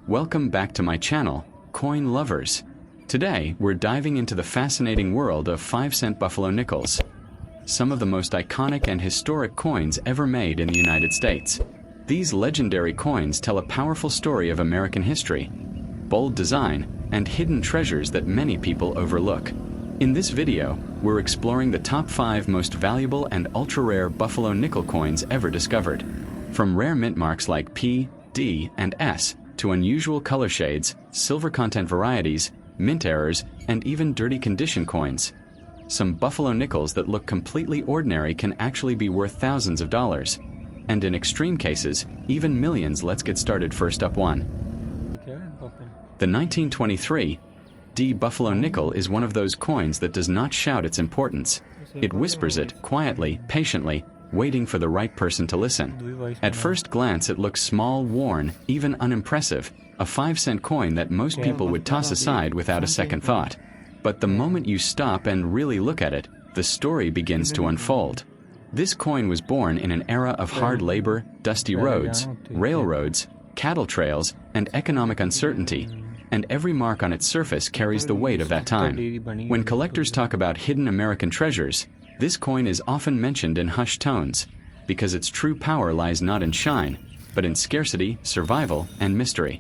Welcome back to my channel, Coin Lovers. Today, we're diving into the fascinating world of 5-cent buffalo nickels. Some of the most iconic and historic coins ever made in the United States. These legendary coins tell a powerful story of American history, bold design, and hidden treasures that many people overlook. In this video, we're exploring the top 5 most valuable and ultra-rare buffalo nickel coins ever discovered. From rare mint marks like P, D, and S, to unusual color shades, silver content varieties, mint errors, and even dirty condition coins. Some buffalo nickels that look completely ordinary can actually be worth thousands of dollars. And in extreme cases, even millions. Let's get started. First up, 1. The 1923 D buffalo nickel is one of those coins that does not shout its importance. It whispers it quietly, patiently, waiting for the right person to listen. At first glance it looks small, worn, even unimpressive, a 5-cent coin that most people would toss aside without a second thought. But the moment you stop and really look at it, the story begins to unfold. This coin was born in an era of hard labor, dusty roads, railroads, cattle trails, and economic uncertainty, and every mark on its surface carries the weight of that time. When collectors talk about hidden American treasures, this coin is often mentioned in hushed tones, because its true power lies not in shine, but in scarcity, survival, and mystery.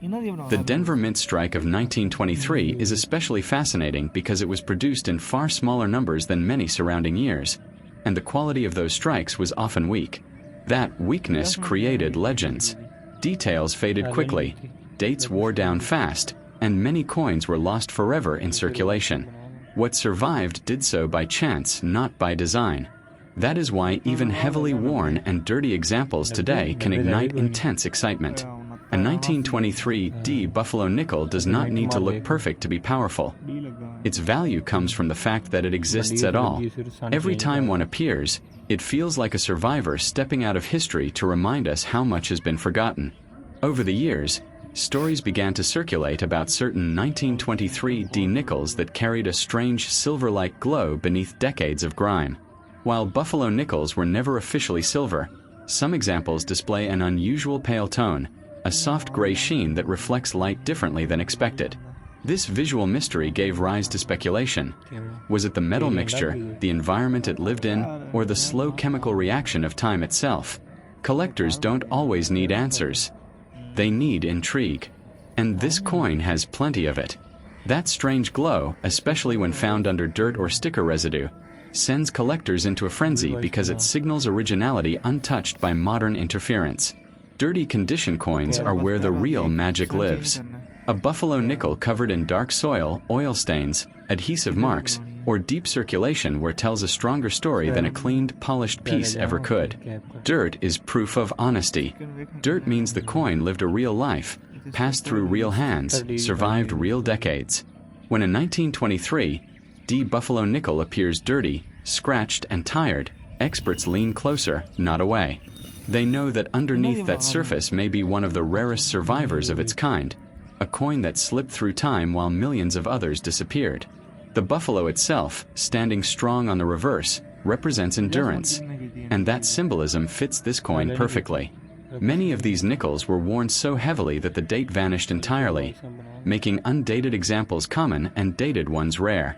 The Denver Mint strike of 1923 is especially fascinating because it was produced in far smaller numbers than many surrounding years, and the quality of those strikes was often weak. That weakness created legends. Details faded quickly, dates wore down fast, and many coins were lost forever in circulation. What survived did so by chance, not by design. That is why even heavily worn and dirty examples today can ignite intense excitement. A 1923 D buffalo nickel does not need to look perfect to be powerful. Its value comes from the fact that it exists at all. Every time one appears, it feels like a survivor stepping out of history to remind us how much has been forgotten. Over the years, stories began to circulate about certain 1923 D nickels that carried a strange silver-like glow beneath decades of grime. While buffalo nickels were never officially silver, some examples display an unusual pale tone, a soft gray sheen that reflects light differently than expected. This visual mystery gave rise to speculation. Was it the metal mixture, the environment it lived in, or the slow chemical reaction of time itself? Collectors don't always need answers. They need intrigue. And this coin has plenty of it. That strange glow, especially when found under dirt or sticker residue, sends collectors into a frenzy because it signals originality untouched by modern interference. Dirty condition coins are where the real magic lives. A buffalo nickel covered in dark soil, oil stains, adhesive marks, or deep circulation where tells a stronger story than a cleaned, polished piece ever could. Dirt is proof of honesty. Dirt means the coin lived a real life, passed through real hands, survived real decades. When a 1923 D buffalo nickel appears dirty, scratched, and tired, experts lean closer, not away. They know that underneath that surface may be one of the rarest survivors of its kind, a coin that slipped through time while millions of others disappeared. The buffalo itself, standing strong on the reverse, represents endurance, and that symbolism fits this coin perfectly. Many of these nickels were worn so heavily that the date vanished entirely, making undated examples common and dated ones rare.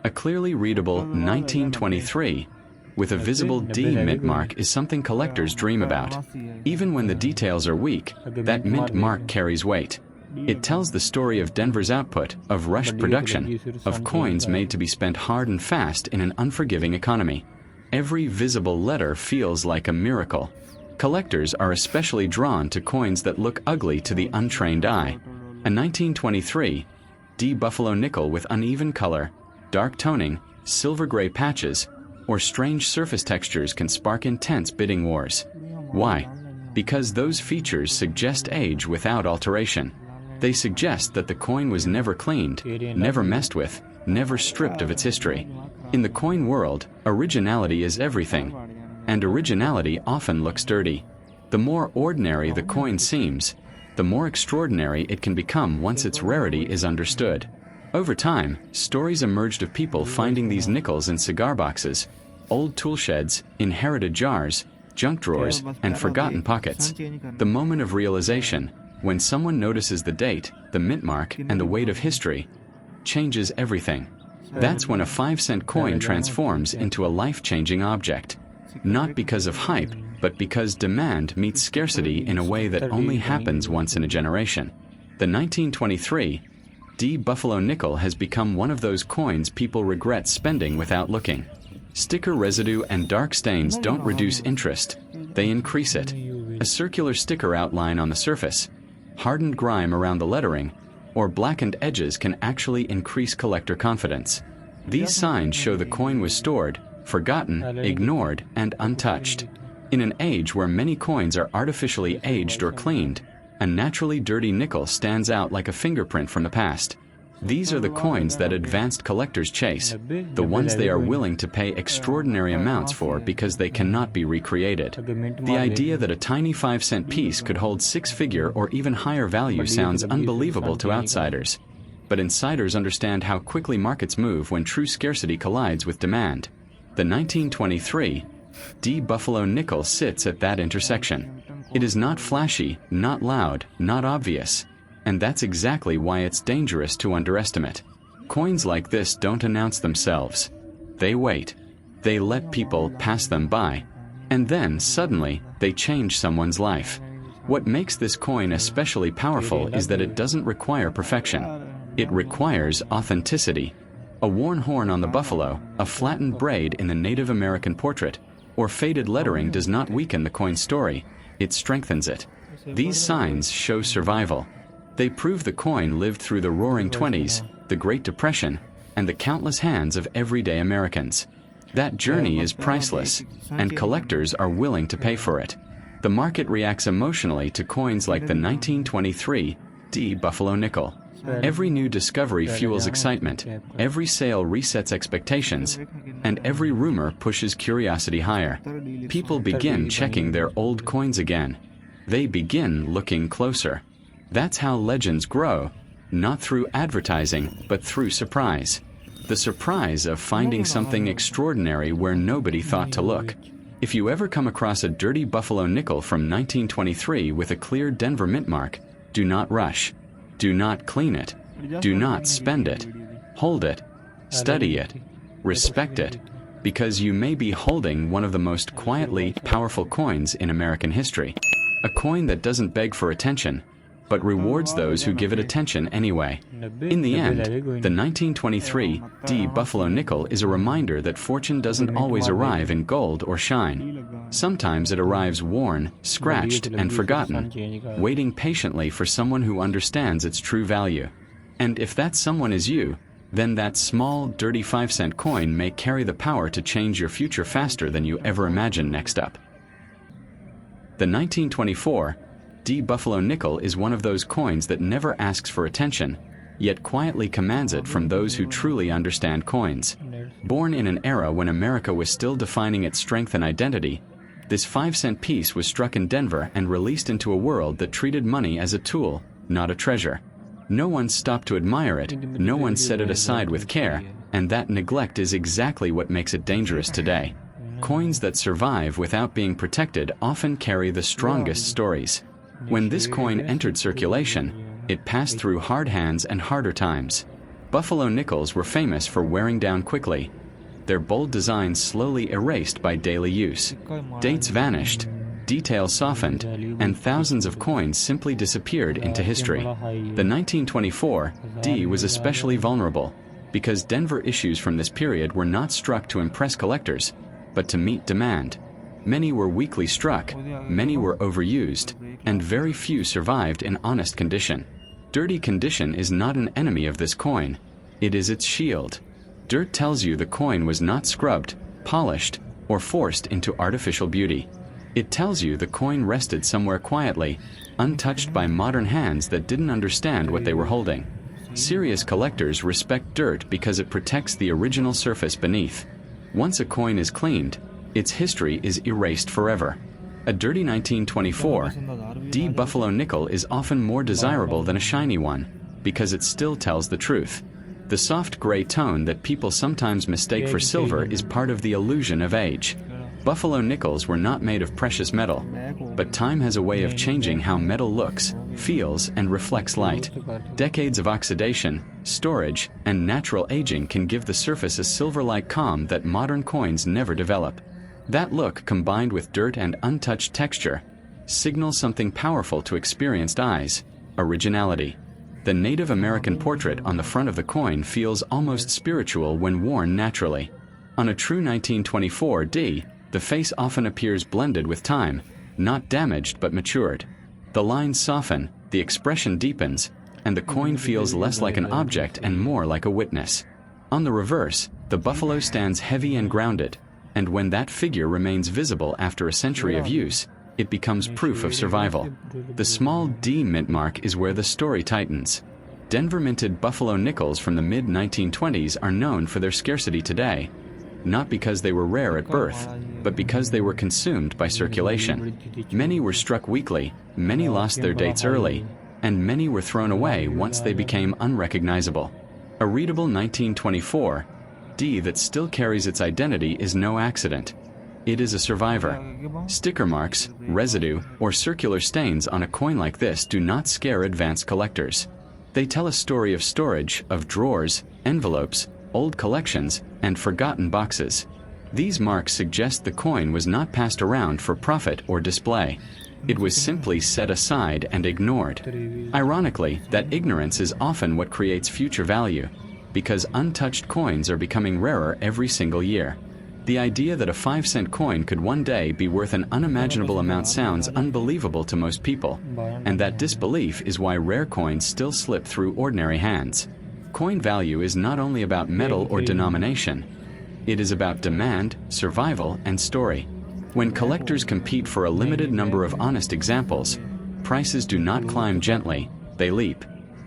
A clearly readable 1923 with a visible D mint mark is something collectors dream about. Even when the details are weak, that mint mark carries weight. It tells the story of Denver's output, of rushed production, of coins made to be spent hard and fast in an unforgiving economy. Every visible letter feels like a miracle. Collectors are especially drawn to coins that look ugly to the untrained eye. A 1923 D buffalo nickel with uneven color, dark toning, silver-gray patches, or strange surface textures can spark intense bidding wars. Why? Because those features suggest age without alteration. They suggest that the coin was never cleaned, never messed with, never stripped of its history. In the coin world, originality is everything, and originality often looks dirty. The more ordinary the coin seems, the more extraordinary it can become once its rarity is understood. Over time, stories emerged of people finding these nickels in cigar boxes, old tool sheds, inherited jars, junk drawers, and forgotten pockets. The moment of realization, When someone notices the date, the mint mark, and the weight of history, changes everything. That's when a 5-cent coin transforms into a life-changing object. Not because of hype, but because demand meets scarcity in a way that only happens once in a generation. The 1923 D Buffalo nickel has become one of those coins people regret spending without looking. Sticker residue and dark stains don't reduce interest, they increase it. A circular sticker outline on the surface, hardened grime around the lettering, or blackened edges can actually increase collector confidence. These signs show the coin was stored, forgotten, ignored, and untouched. In an age where many coins are artificially aged or cleaned, a naturally dirty nickel stands out like a fingerprint from the past. These are the coins that advanced collectors chase, the ones they are willing to pay extraordinary amounts for because they cannot be recreated. The idea that a tiny 5-cent piece could hold 6-figure or even higher value sounds unbelievable to outsiders. But insiders understand how quickly markets move when true scarcity collides with demand. The 1923 D Buffalo nickel sits at that intersection. It is not flashy, not loud, not obvious. And that's exactly why it's dangerous to underestimate. Coins like this don't announce themselves. They wait. They let people pass them by. And then, suddenly, they change someone's life. What makes this coin especially powerful is that it doesn't require perfection. It requires authenticity. A worn horn on the buffalo, a flattened braid in the Native American portrait, or faded lettering does not weaken the coin's story. It strengthens it. These signs show survival. They prove the coin lived through the Roaring '20s, the Great Depression, and the countless hands of everyday Americans. That journey is priceless, and collectors are willing to pay for it. The market reacts emotionally to coins like the 1923 D Buffalo nickel. Every new discovery fuels excitement, every sale resets expectations, and every rumor pushes curiosity higher. People begin checking their old coins again. They begin looking closer. That's how legends grow, not through advertising, but through surprise. The surprise of finding something extraordinary where nobody thought to look. If you ever come across a dirty Buffalo nickel from 1923 with a clear Denver mint mark, do not rush. Do not clean it. Do not spend it. Hold it. Study it. Respect it. Because you may be holding one of the most quietly powerful coins in American history. A coin that doesn't beg for attention, but rewards those who give it attention anyway. In the end, the 1923 D Buffalo nickel is a reminder that fortune doesn't always arrive in gold or shine. Sometimes it arrives worn, scratched, and forgotten, waiting patiently for someone who understands its true value. And if that someone is you, then that small, dirty 5-cent coin may carry the power to change your future faster than you ever imagined. Next up. The 1924 D Buffalo nickel is one of those coins that never asks for attention, yet quietly commands it from those who truly understand coins. Born in an era when America was still defining its strength and identity, this 5-cent piece was struck in Denver and released into a world that treated money as a tool, not a treasure. No one stopped to admire it, no one set it aside with care, and that neglect is exactly what makes it dangerous today. Coins that survive without being protected often carry the strongest stories. When this coin entered circulation, it passed through hard hands and harder times. Buffalo nickels were famous for wearing down quickly, their bold designs slowly erased by daily use. Dates vanished, details softened, and thousands of coins simply disappeared into history. The 1924 D was especially vulnerable, because Denver issues from this period were not struck to impress collectors, but to meet demand. Many were weakly struck, many were overused, and very few survived in honest condition. Dirty condition is not an enemy of this coin, it is its shield. Dirt tells you the coin was not scrubbed, polished, or forced into artificial beauty. It tells you the coin rested somewhere quietly, untouched by modern hands that didn't understand what they were holding. Serious collectors respect dirt because it protects the original surface beneath. Once a coin is cleaned, its history is erased forever. A dirty 1924 D Buffalo nickel is often more desirable than a shiny one, because it still tells the truth. The soft gray tone that people sometimes mistake for silver is part of the illusion of age. Buffalo nickels were not made of precious metal, but time has a way of changing how metal looks, feels, and reflects light. Decades of oxidation, storage, and natural aging can give the surface a silver-like calm that modern coins never develop. That look, combined with dirt and untouched texture, signals something powerful to experienced eyes: originality. The Native American portrait on the front of the coin feels almost spiritual when worn naturally. On a true 1924 D, the face often appears blended with time, not damaged but matured. The lines soften, the expression deepens, and the coin feels less like an object and more like a witness. On the reverse, the buffalo stands heavy and grounded, and when that figure remains visible after a century of use, it becomes proof of survival. The small D mint mark is where the story tightens. Denver minted buffalo nickels from the mid-1920s are known for their scarcity today, not because they were rare at birth, but because they were consumed by circulation. Many were struck weakly, many lost their dates early, and many were thrown away once they became unrecognizable. A readable 1924 D that still carries its identity is no accident. It is a survivor. Sticker marks, residue, or circular stains on a coin like this do not scare advanced collectors. They tell a story of storage, of drawers, envelopes, old collections, and forgotten boxes. These marks suggest the coin was not passed around for profit or display. It was simply set aside and ignored. Ironically, that ignorance is often what creates future value, because untouched coins are becoming rarer every single year. The idea that a 5-cent coin could one day be worth an unimaginable amount sounds unbelievable to most people, and that disbelief is why rare coins still slip through ordinary hands. Coin value is not only about metal or denomination. It is about demand, survival, and story. When collectors compete for a limited number of honest examples, prices do not climb gently, they leap.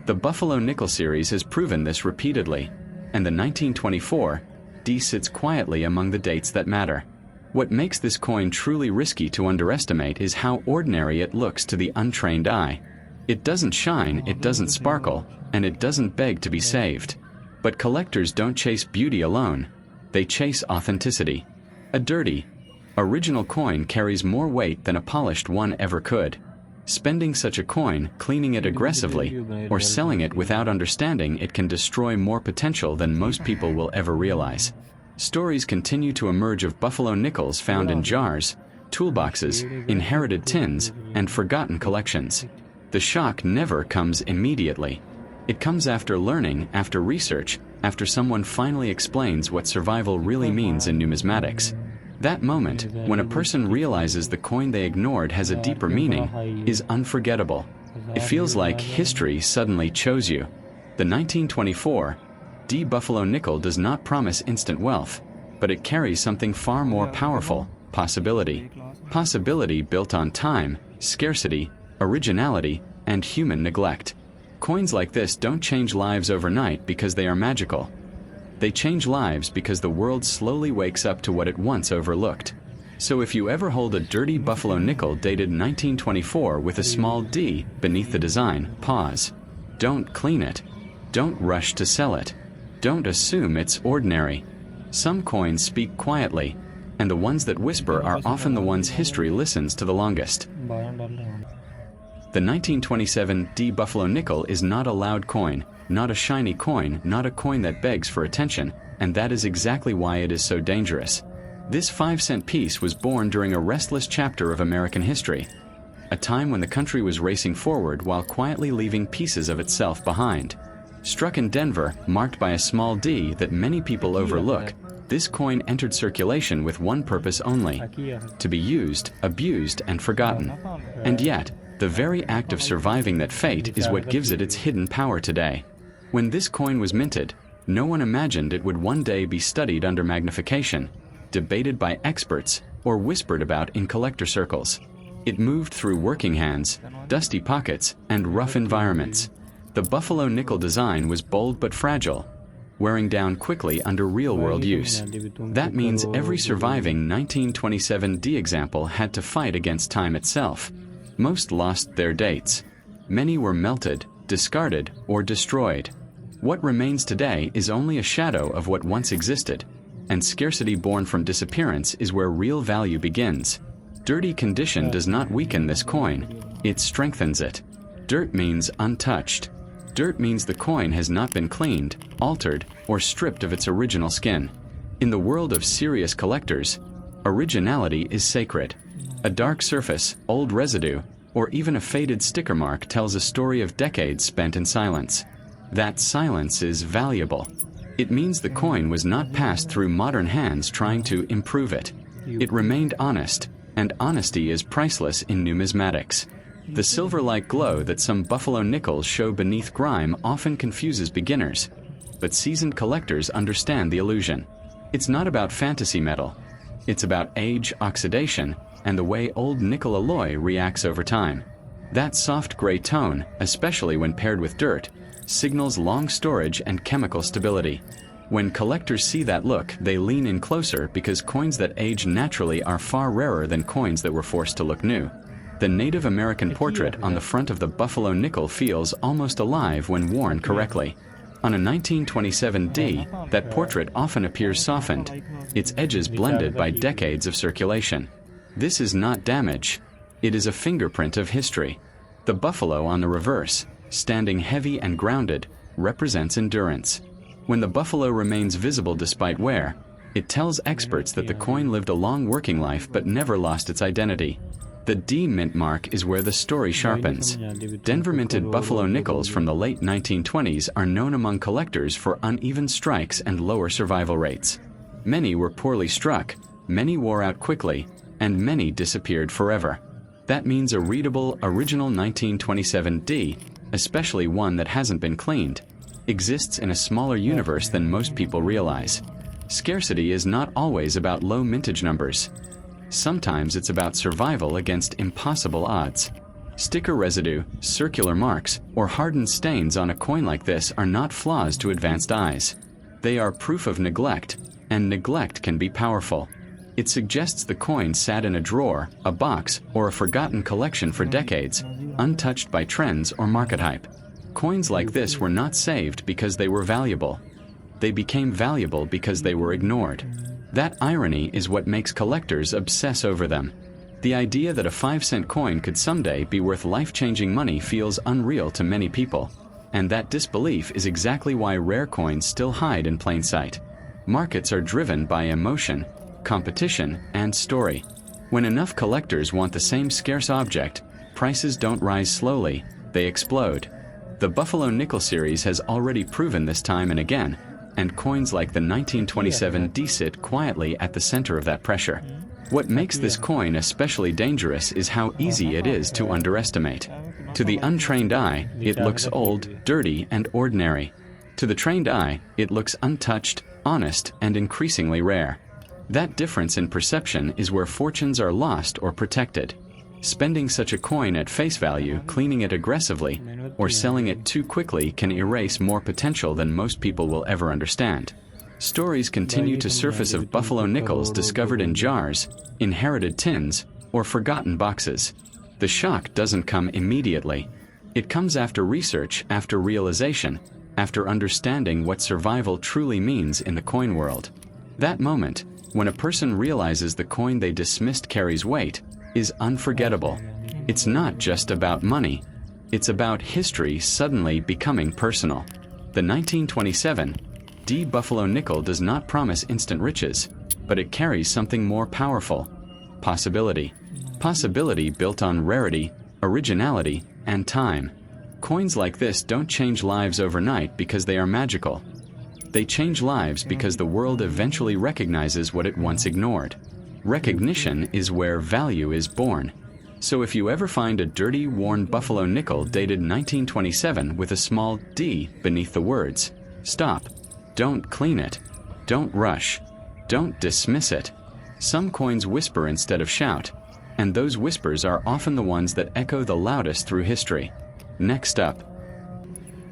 The Buffalo Nickel series has proven this repeatedly, and the 1924 D sits quietly among the dates that matter. What makes this coin truly risky to underestimate is how ordinary it looks to the untrained eye. It doesn't shine, it doesn't sparkle, and it doesn't beg to be saved. But collectors don't chase beauty alone, they chase authenticity. A dirty, original coin carries more weight than a polished one ever could. Spending such a coin, cleaning it aggressively, or selling it without understanding it can destroy more potential than most people will ever realize. Stories continue to emerge of buffalo nickels found in jars, toolboxes, inherited tins, and forgotten collections. The shock never comes immediately. It comes after learning, after research, after someone finally explains what survival really means in numismatics. That moment, when a person realizes the coin they ignored has a deeper meaning, is unforgettable. It feels like history suddenly chose you. The 1924 D Buffalo Nickel does not promise instant wealth, but it carries something far more powerful: possibility. Possibility built on time, scarcity, originality, and human neglect. Coins like this don't change lives overnight because they are magical. They change lives because the world slowly wakes up to what it once overlooked. So if you ever hold a dirty buffalo nickel dated 1924 with a small D beneath the design, pause. Don't clean it. Don't rush to sell it. Don't assume it's ordinary. Some coins speak quietly, and the ones that whisper are often the ones history listens to the longest. The 1927 D Buffalo Nickel is not a loud coin, not a shiny coin, not a coin that begs for attention, and that is exactly why it is so dangerous. This 5-cent piece was born during a restless chapter of American history, a time when the country was racing forward while quietly leaving pieces of itself behind. Struck in Denver, marked by a small D that many people overlook, this coin entered circulation with one purpose only: to be used, abused, and forgotten. And yet, the very act of surviving that fate is what gives it its hidden power today. When this coin was minted, no one imagined it would one day be studied under magnification, debated by experts, or whispered about in collector circles. It moved through working hands, dusty pockets, and rough environments. The Buffalo Nickel design was bold but fragile, wearing down quickly under real-world use. That means every surviving 1927 D example had to fight against time itself. Most lost their dates. Many were melted, discarded, or destroyed. What remains today is only a shadow of what once existed, and scarcity born from disappearance is where real value begins. Dirty condition does not weaken this coin, it strengthens it. Dirt means untouched. Dirt means the coin has not been cleaned, altered, or stripped of its original skin. In the world of serious collectors, originality is sacred. A dark surface, old residue, or even a faded sticker mark tells a story of decades spent in silence. That silence is valuable. It means the coin was not passed through modern hands trying to improve it. It remained honest, and honesty is priceless in numismatics. The silver-like glow that some buffalo nickels show beneath grime often confuses beginners, but seasoned collectors understand the illusion. It's not about fantasy metal. It's about age, oxidation, and the way old nickel alloy reacts over time. That soft gray tone, especially when paired with dirt, signals long storage and chemical stability. When collectors see that look, they lean in closer because coins that age naturally are far rarer than coins that were forced to look new. The Native American portrait on the front of the buffalo nickel feels almost alive when worn correctly. On a 1927 D, that portrait often appears softened, its edges blended by decades of circulation. This is not damage. It is a fingerprint of history. The buffalo on the reverse, standing heavy and grounded, represents endurance. When the buffalo remains visible despite wear, it tells experts that the coin lived a long working life but never lost its identity. The D mint mark is where the story sharpens. Denver-minted buffalo nickels from the late 1920s are known among collectors for uneven strikes and lower survival rates. Many were poorly struck, many wore out quickly, and many disappeared forever. That means a readable, original 1927 D, especially one that hasn't been cleaned, exists in a smaller universe than most people realize. Scarcity is not always about low mintage numbers. Sometimes it's about survival against impossible odds. Sticker residue, circular marks, or hardened stains on a coin like this are not flaws to advanced eyes. They are proof of neglect, and neglect can be powerful. It suggests the coin sat in a drawer, a box, or a forgotten collection for decades, untouched by trends or market hype. Coins like this were not saved because they were valuable. They became valuable because they were ignored. That irony is what makes collectors obsess over them. The idea that a 5-cent coin could someday be worth life-changing money feels unreal to many people, and that disbelief is exactly why rare coins still hide in plain sight. Markets are driven by emotion, competition, and story. When enough collectors want the same scarce object, prices don't rise slowly, they explode. The Buffalo Nickel series has already proven this time and again, and coins like the 1927 D sit quietly at the center of that pressure. What makes this coin especially dangerous is how easy it is to underestimate. To the untrained eye, it looks old, dirty, and ordinary. To the trained eye, it looks untouched, honest, and increasingly rare. That difference in perception is where fortunes are lost or protected. Spending such a coin at face value, cleaning it aggressively, or selling it too quickly can erase more potential than most people will ever understand. Stories continue to surface of buffalo nickels discovered in jars, inherited tins, or forgotten boxes. The shock doesn't come immediately. It comes after research, after realization, after understanding what survival truly means in the coin world. That moment, when a person realizes the coin they dismissed carries weight, is unforgettable. It's not just about money. It's about history suddenly becoming personal. The 1927 D Buffalo Nickel does not promise instant riches, but it carries something more powerful: possibility. Possibility built on rarity, originality, and time. Coins like this don't change lives overnight because they are magical. They change lives because the world eventually recognizes what it once ignored. Recognition is where value is born. So if you ever find a dirty, worn buffalo nickel dated 1927 with a small D beneath the words, stop. Don't clean it. Don't rush. Don't dismiss it. Some coins whisper instead of shout, and those whispers are often the ones that echo the loudest through history. Next up,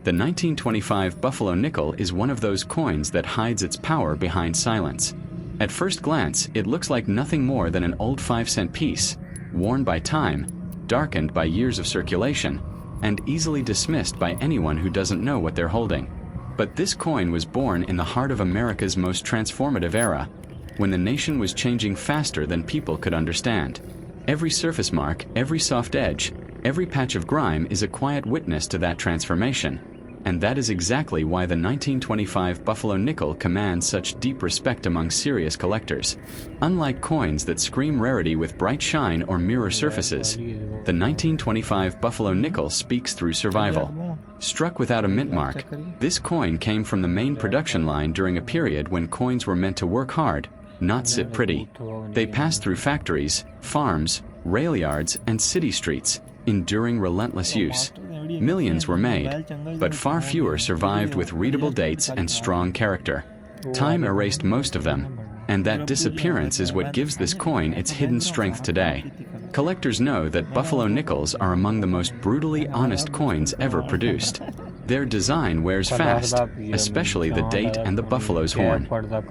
the 1925 Buffalo Nickel is one of those coins that hides its power behind silence. At first glance, it looks like nothing more than an old 5-cent piece, worn by time, darkened by years of circulation, and easily dismissed by anyone who doesn't know what they're holding. But this coin was born in the heart of America's most transformative era, when the nation was changing faster than people could understand. Every surface mark, every soft edge, every patch of grime is a quiet witness to that transformation. And that is exactly why the 1925 Buffalo nickel commands such deep respect among serious collectors. Unlike coins that scream rarity with bright shine or mirror surfaces, the 1925 Buffalo nickel speaks through survival. Struck without a mint mark, this coin came from the main production line during a period when coins were meant to work hard, not sit pretty. They passed through factories, farms, rail yards, and city streets, enduring relentless use. Millions were made, but far fewer survived with readable dates and strong character. Time erased most of them, and that disappearance is what gives this coin its hidden strength today. Collectors know that Buffalo nickels are among the most brutally honest coins ever produced. Their design wears fast, especially the date and the buffalo's horn.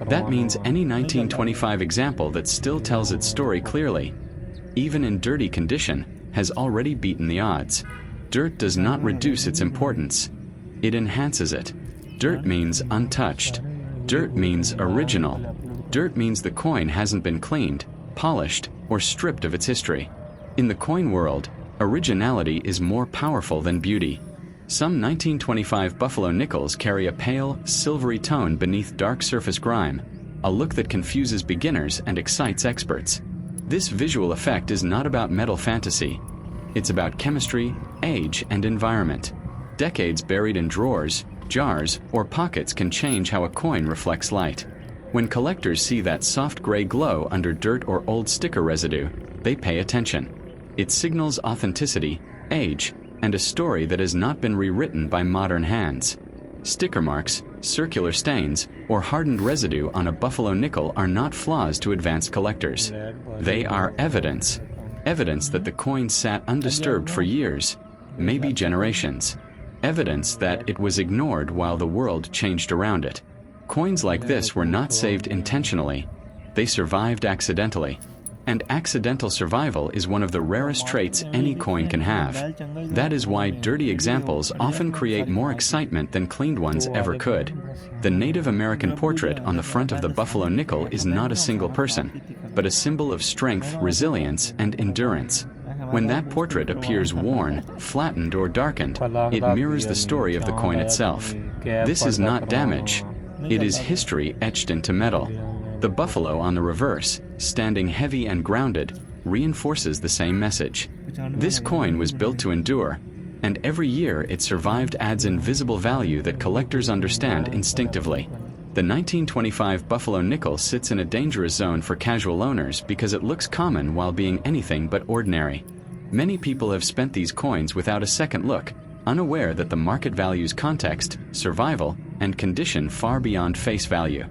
That means any 1925 example that still tells its story clearly, even in dirty condition, has already beaten the odds. Dirt does not reduce its importance. It enhances it. Dirt means untouched. Dirt means original. Dirt means the coin hasn't been cleaned, polished, or stripped of its history. In the coin world, originality is more powerful than beauty. Some 1925 Buffalo nickels carry a pale, silvery tone beneath dark surface grime, a look that confuses beginners and excites experts. This visual effect is not about metal fantasy. It's about chemistry, age, and environment. Decades buried in drawers, jars, or pockets can change how a coin reflects light. When collectors see that soft gray glow under dirt or old sticker residue, they pay attention. It signals authenticity, age, and a story that has not been rewritten by modern hands. Sticker marks, circular stains, or hardened residue on a Buffalo nickel are not flaws to advanced collectors. They are evidence. Evidence that the coin sat undisturbed for years, maybe generations. Evidence that it was ignored while the world changed around it. Coins like this were not saved intentionally. They survived accidentally. And accidental survival is one of the rarest traits any coin can have. That is why dirty examples often create more excitement than cleaned ones ever could. The Native American portrait on the front of the Buffalo nickel is not a single person, but a symbol of strength, resilience, and endurance. When that portrait appears worn, flattened, or darkened, it mirrors the story of the coin itself. This is not damage. It is history etched into metal. The buffalo on the reverse, standing heavy and grounded, reinforces the same message. This coin was built to endure, and every year its survived adds invisible value that collectors understand instinctively. The 1925 Buffalo nickel sits in a dangerous zone for casual owners because it looks common while being anything but ordinary. Many people have spent these coins without a second look, unaware that the market values context, survival, and condition far beyond face value.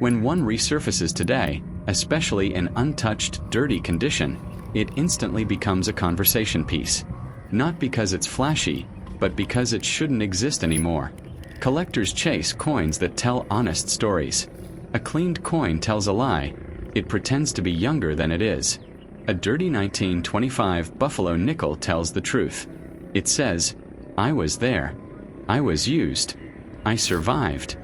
When one resurfaces today, especially in untouched, dirty condition, it instantly becomes a conversation piece. Not because it's flashy, but because it shouldn't exist anymore. Collectors chase coins that tell honest stories. A cleaned coin tells a lie. It pretends to be younger than it is. A dirty 1925 Buffalo nickel tells the truth. It says, "I was there. I was used. I survived."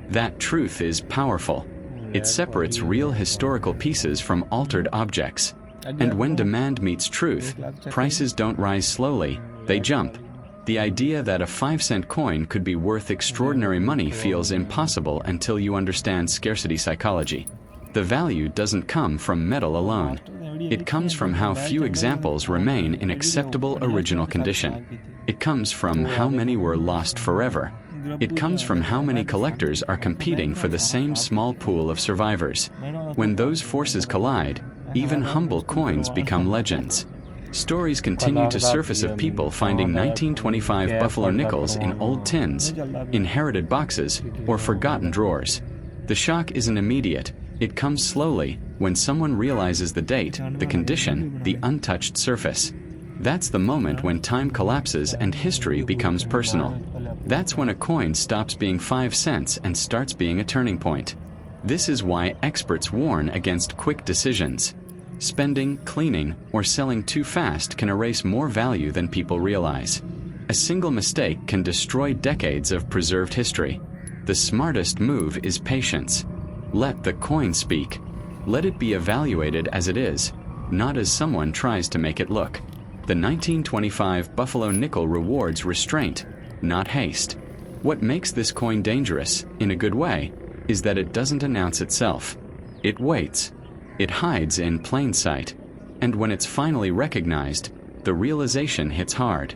That truth is powerful. It separates real historical pieces from altered objects. And when demand meets truth, prices don't rise slowly, they jump. The idea that a 5-cent coin could be worth extraordinary money feels impossible until you understand scarcity psychology. The value doesn't come from metal alone. It comes from how few examples remain in acceptable original condition. It comes from how many were lost forever. It comes from how many collectors are competing for the same small pool of survivors. When those forces collide, even humble coins become legends. Stories continue to surface of people finding 1925 Buffalo nickels in old tins, inherited boxes, or forgotten drawers. The shock isn't immediate. It comes slowly when someone realizes the date, the condition, the untouched surface. That's the moment when time collapses and history becomes personal. That's when a coin stops being 5 cents and starts being a turning point. This is why experts warn against quick decisions. Spending, cleaning, or selling too fast can erase more value than people realize. A single mistake can destroy decades of preserved history. The smartest move is patience. Let the coin speak. Let it be evaluated as it is, not as someone tries to make it look. The 1925 Buffalo nickel rewards restraint, not haste. What makes this coin dangerous, in a good way, is that it doesn't announce itself. It waits. It hides in plain sight. And when it's finally recognized, the realization hits hard.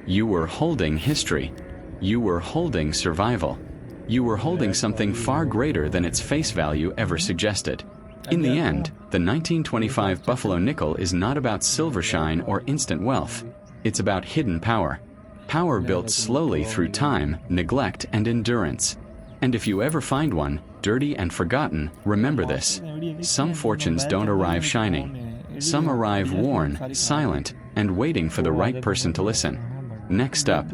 You were holding history. You were holding survival. You were holding something far greater than its face value ever suggested. In the end, the 1925 Buffalo nickel is not about silver shine or instant wealth. It's about hidden power. Power built slowly through time, neglect, and endurance. And if you ever find one, dirty and forgotten, remember this. Some fortunes don't arrive shining. Some arrive worn, silent, and waiting for the right person to listen. Next up.